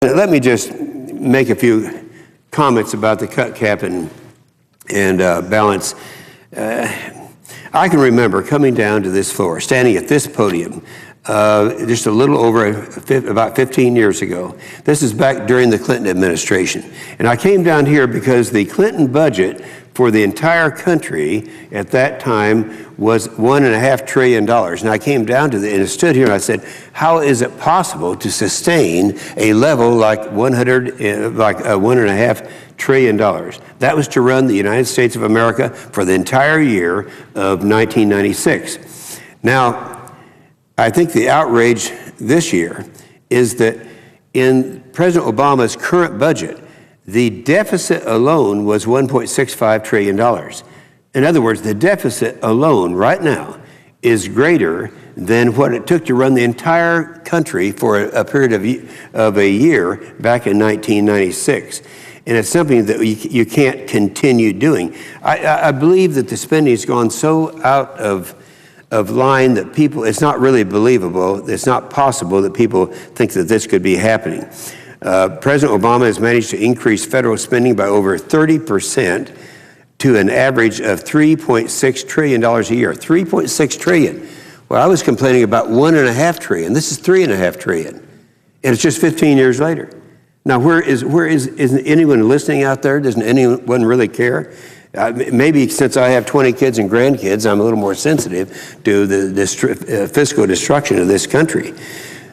Let me just make a few comments about the cut cap and balance. I can remember coming down to this floor, standing at this podium, just a little over about 15 years ago. This is back during the Clinton administration. And I came down here because the Clinton budget for the entire country at that time was $1.5 trillion. And I came down to and stood here and I said, how is it possible to sustain a level like $1.5 trillion? That was to run the United States of America for the entire year of 1996. Now, I think the outrage this year is that in President Obama's current budget, the deficit alone was $1.65 trillion. In other words, the deficit alone right now is greater than what it took to run the entire country for a period of a year back in 1996. And it's something that you can't continue doing. I believe that the spending has gone so out of line that it's not really believable. It's not possible that people think that this could be happening. President Obama has managed to increase federal spending by over 30% to an average of $3.6 trillion a year. $3.6 trillion. Well, I was complaining about $1.5 trillion. This is $3.5 trillion. And it's just 15 years later. Now, isn't anyone listening out there? Doesn't anyone really care? Maybe since I have 20 kids and grandkids, I'm a little more sensitive to the fiscal destruction of this country.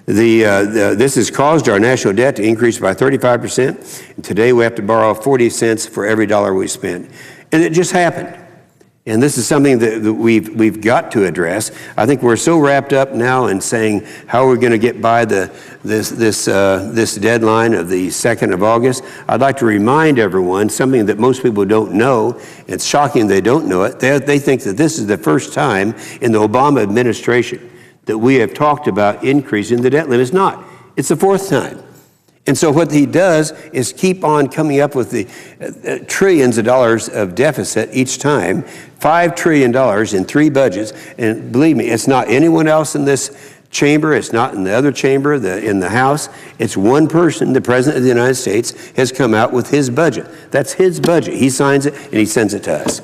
This has caused our national debt to increase by 35%. And today we have to borrow 40 cents for every dollar we spend. And it just happened. And this is something that we've got to address. I think we're so wrapped up now in saying how we're going to get by this deadline of the 2nd of August. I'd like to remind everyone something that most people don't know. It's shocking they don't know it. They think that this is the first time in the Obama administration that we have talked about increasing the debt limit. It's not. It's the fourth time. And so what he does is keep on coming up with the trillions of dollars of deficit each time, $5 trillion in 3 budgets. And believe me, it's not anyone else in this chamber. It's not in the other chamber, in the House. It's one person, the President of the United States, has come out with his budget. That's his budget. He signs it and he sends it to us.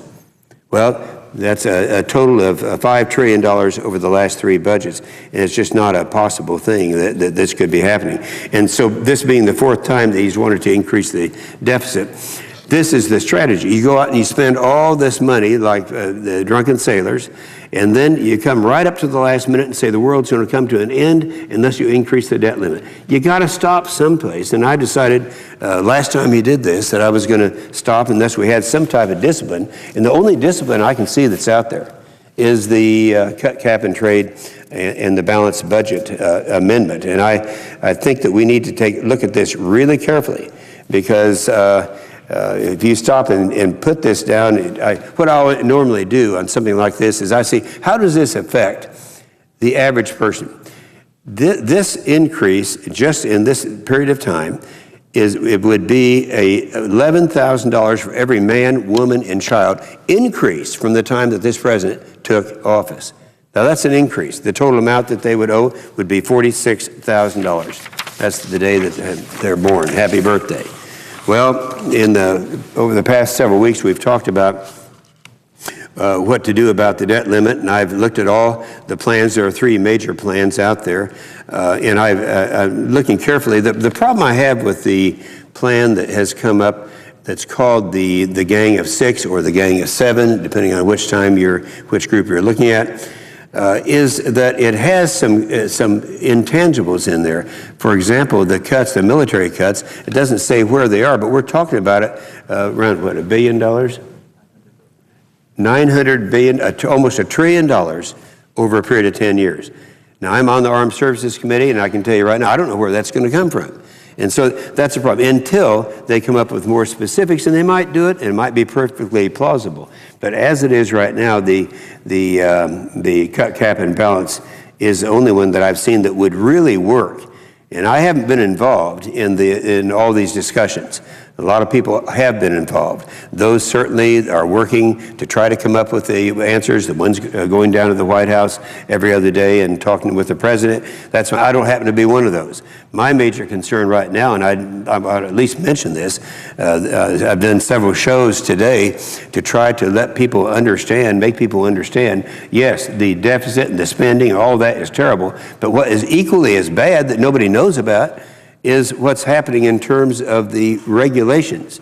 Well, that's a total of $5 trillion over the last 3 budgets. And it's just not a possible thing that this could be happening. And so this being the 4th time that he's wanted to increase the deficit, this is the strategy. You go out and you spend all this money like the drunken sailors, and then you come right up to the last minute and say the world's going to come to an end unless you increase the debt limit. You got to stop someplace. And I decided last time he did this that I was going to stop unless we had some type of discipline. And the only discipline I can see that's out there is the cut, cap, and trade and the balanced budget amendment. And I think that we need to look at this really carefully because if you stop and put this down, what I normally do on something like this is I see, how does this affect the average person? This increase, just in this period of time, it would be $11,000 for every man, woman, and child increase from the time that this president took office. Now, that's an increase. The total amount that they would owe would be $46,000. That's the day that they're born. Happy birthday. Well, over the past several weeks, we've talked about what to do about the debt limit, and I've looked at all the plans. There are 3 major plans out there, and I'm looking carefully. The problem I have with the plan that has come up that's called the Gang of 6 or the Gang of 7, depending on which group you're looking at, is that it has some intangibles in there. For example, the military cuts, it doesn't say where they are, but we're talking about it around, what, $1 billion? $900 billion, almost $1 trillion over a period of 10 years. Now, I'm on the Armed Services Committee, and I can tell you right now, I don't know where that's going to come from. And so that's the problem, until they come up with more specifics, and they might do it, and it might be perfectly plausible. But as it is right now, the cut, cap, and balance is the only one that I've seen that would really work. And I haven't been involved in all these discussions. A lot of people have been involved. Those certainly are working to try to come up with the answers. The ones going down to the White House every other day and talking with the president. I don't happen to be one of those. My major concern right now, and I'll at least mention this, I've done several shows today to try to let people understand, make people understand, yes, the deficit and the spending, all that is terrible, but what is equally as bad that nobody knows about is what's happening in terms of the regulations.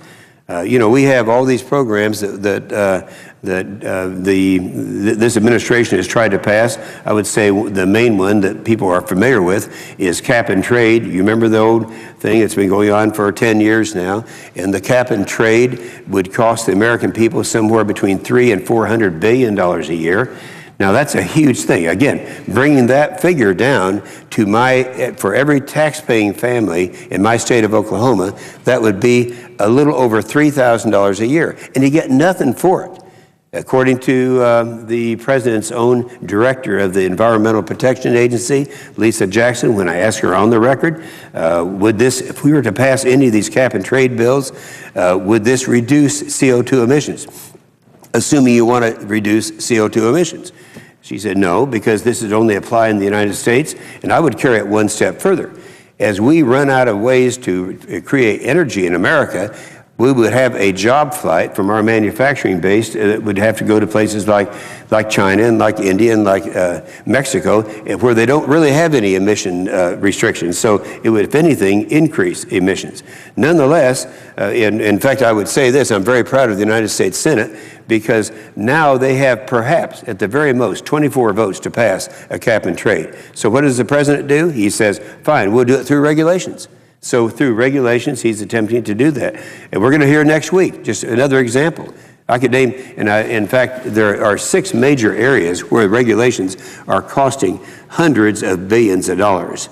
We have all these programs that this administration has tried to pass. I would say the main one that people are familiar with is cap and trade. You remember the old thing? It's been going on for 10 years now. And the cap and trade would cost the American people somewhere between $300 and $400 billion a year. Now, that's a huge thing. Again, bringing that figure down to for every tax-paying family in my state of Oklahoma, that would be a little over $3,000 a year. And you get nothing for it. According to the president's own director of the Environmental Protection Agency, Lisa Jackson, when I asked her on the record, if we were to pass any of these cap and trade bills, would this reduce CO2 emissions? Assuming you want to reduce CO2 emissions. She said no, because this is only apply in the United States, and I would carry it one step further. As we run out of ways to create energy in America, we would have a job flight from our manufacturing base that would have to go to places like China and like India and like Mexico, where they don't really have any emission restrictions. So it would, if anything, increase emissions. Nonetheless, in fact, I would say this, I'm very proud of the United States Senate, because now they have perhaps, at the very most, 24 votes to pass a cap and trade. So what does the president do? He says, fine, we'll do it through regulations. So through regulations, he's attempting to do that. And we're going to hear next week, just another example. I could name, in fact, there are 6 major areas where regulations are costing hundreds of billions of dollars.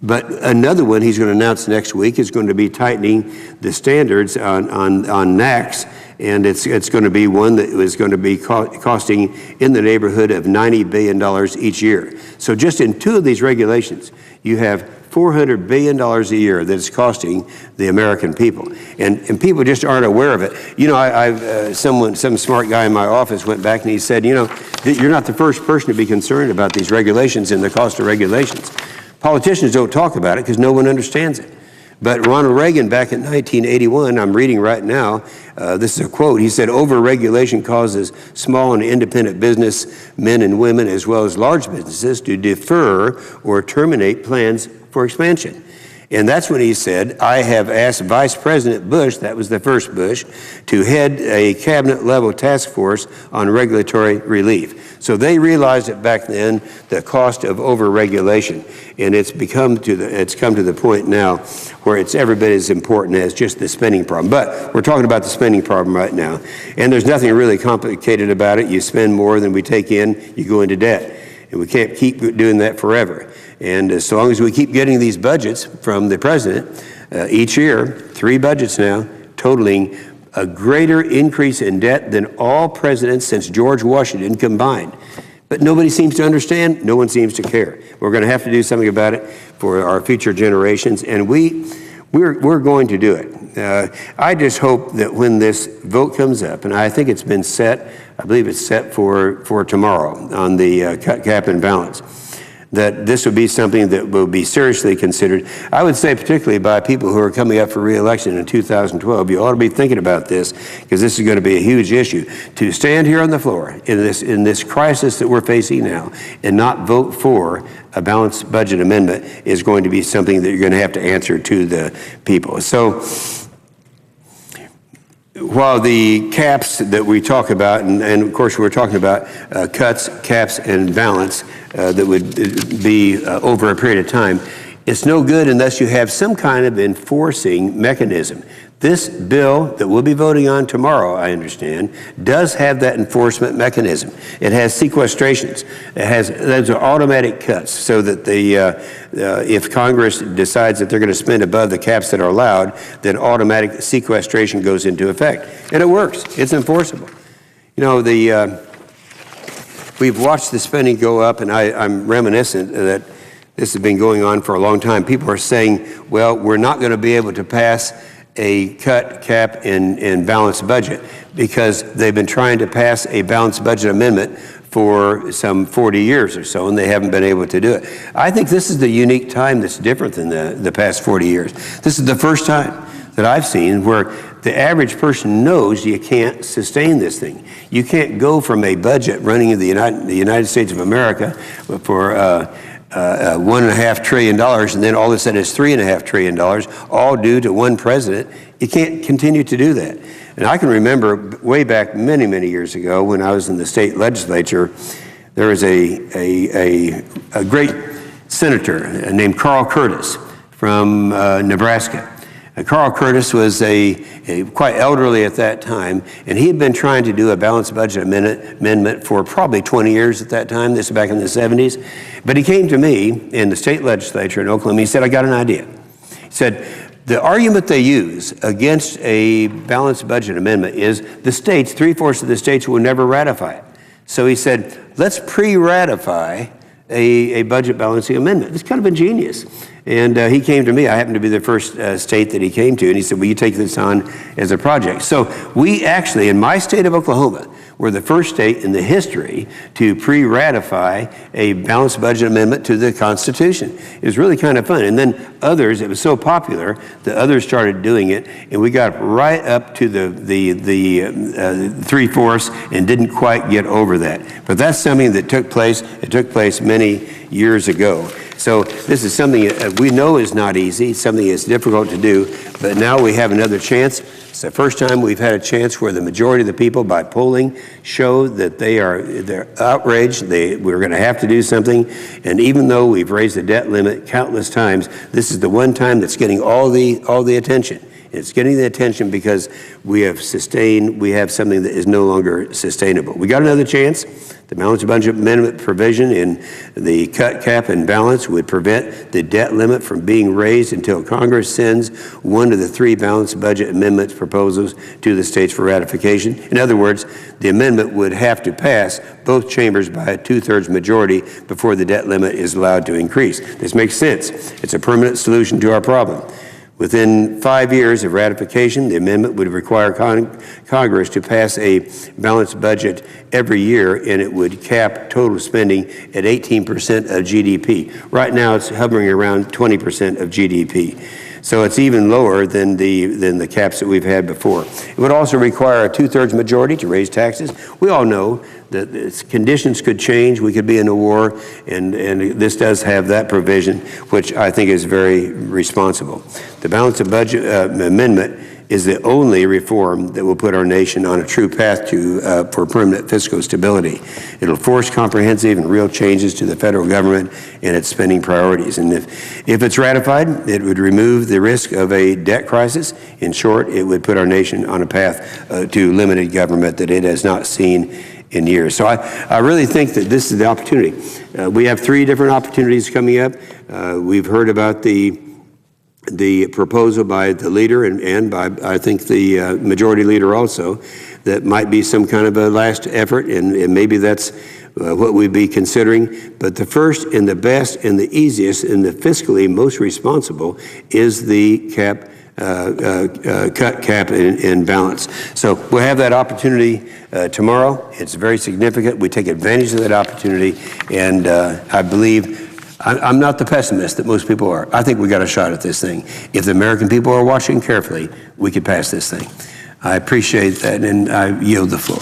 But another one he's going to announce next week is going to be tightening the standards on NAAQS, and it's going to be one that is going to be costing in the neighborhood of $90 billion each year. So just in 2 of these regulations, you have $400 billion a year that it's costing the American people. And people just aren't aware of it. Some smart guy in my office went back and he said, you're not the first person to be concerned about these regulations and the cost of regulations. Politicians don't talk about it because no one understands it. But Ronald Reagan, back in 1981, I'm reading right now, this is a quote, he said, "Over-regulation causes small and independent business men and women, as well as large businesses, to defer or terminate plans for expansion." And that's when he said, I have asked Vice President Bush, that was the first Bush, to head a cabinet-level task force on regulatory relief. So they realized it back then, the cost of over-regulation. And it's come to the point now where it's every bit as important as just the spending problem. But we're talking about the spending problem right now. And there's nothing really complicated about it. You spend more than we take in, you go into debt. And we can't keep doing that forever. And as long as we keep getting these budgets from the president each year, 3 budgets now, totaling a greater increase in debt than all presidents since George Washington combined. But nobody seems to understand. No one seems to care. We're going to have to do something about it for our future generations, and we're going to do it. I just hope that when this vote comes up, and I think it's been set, I believe it's set for tomorrow on the cap and balance, that this would be something that will be seriously considered. I would say particularly by people who are coming up for re-election in 2012, you ought to be thinking about this, because this is going to be a huge issue. To stand here on the floor in this crisis that we're facing now and not vote for a balanced budget amendment is going to be something that you're going to have to answer to the people. So while the caps that we talk about, and of course we're talking about cuts, caps, and balance that would be over a period of time, it's no good unless you have some kind of enforcing mechanism. This bill that we'll be voting on tomorrow, I understand, does have that enforcement mechanism. It has sequestrations. Those are automatic cuts, so that if Congress decides that they're going to spend above the caps that are allowed, then automatic sequestration goes into effect. And it works. It's enforceable. We've watched the spending go up, and I'm reminiscent that this has been going on for a long time. People are saying, well, we're not going to be able to pass a cut, cap, and balanced budget because they've been trying to pass a balanced budget amendment for some 40 years or so, and they haven't been able to do it. I think this is the unique time that's different than the past 40 years. This is the first time that I've seen where the average person knows you can't sustain this thing. You can't go from a budget running in the United States of America for $1.5 trillion, and then all of a sudden it's $3.5 trillion, all due to one president. You can't continue to do that. And I can remember way back many, many years ago when I was in the state legislature, there was a great senator named Carl Curtis from Nebraska. Carl Curtis was quite elderly at that time, and he had been trying to do a balanced budget amendment for probably 20 years at that time. This is back in the 70s. But he came to me in the state legislature in Oklahoma. He said, I got an idea. He said, the argument they use against a balanced budget amendment is the states, 3/4 of the states will never ratify it. So he said, let's pre-ratify a budget balancing amendment. It's kind of ingenious. And he came to me. I happened to be the first state that he came to, and he said, will you take this on as a project? So we actually, in my state of Oklahoma, were the first state in the history to pre-ratify a balanced budget amendment to the Constitution. It was really kind of fun. And then others, it was so popular that others started doing it, and we got right up to the 3/4 and didn't quite get over that. But that's something that took place. It took place many years ago. So this is something that we know is not easy, something that's difficult to do, but now we have another chance. It's the first time we've had a chance where the majority of the people by polling show that they're outraged, we're going to have to do something, and even though we've raised the debt limit countless times, this is the one time that's getting all the attention. It's getting the attention because we have something that is no longer sustainable. We got another chance. The balanced budget amendment provision in the cut, cap, and balance would prevent the debt limit from being raised until Congress sends one of the 3 balanced budget amendment proposals to the states for ratification. In other words, the amendment would have to pass both chambers by a 2/3 majority before the debt limit is allowed to increase. This makes sense. It's a permanent solution to our problem. Within 5 years of ratification, the amendment would require Congress to pass a balanced budget every year, and it would cap total spending at 18% of GDP. Right now, it's hovering around 20% of GDP. So it's even lower than the caps that we've had before. It would also require a 2/3 majority to raise taxes. We all know that conditions could change. We could be in a war, and this does have that provision, which I think is very responsible. The balanced budget amendment is the only reform that will put our nation on a true path for permanent fiscal stability. It'll force comprehensive and real changes to the federal government and its spending priorities. And if it's ratified, it would remove the risk of a debt crisis. In short, it would put our nation on a path to limited government that it has not seen in years. So I really think that this is the opportunity. We have 3 different opportunities coming up. We've heard about the proposal by the leader and by, I think, the majority leader also, that might be some kind of a last effort, and maybe that's what we'd be considering. But the first and the best and the easiest and the fiscally most responsible is the cut, cap, and balance. So we'll have that opportunity tomorrow. It's very significant. We take advantage of that opportunity, and I believe I'm not the pessimist that most people are. I think we got a shot at this thing. If the American people are watching carefully, we could pass this thing. I appreciate that, and I yield the floor.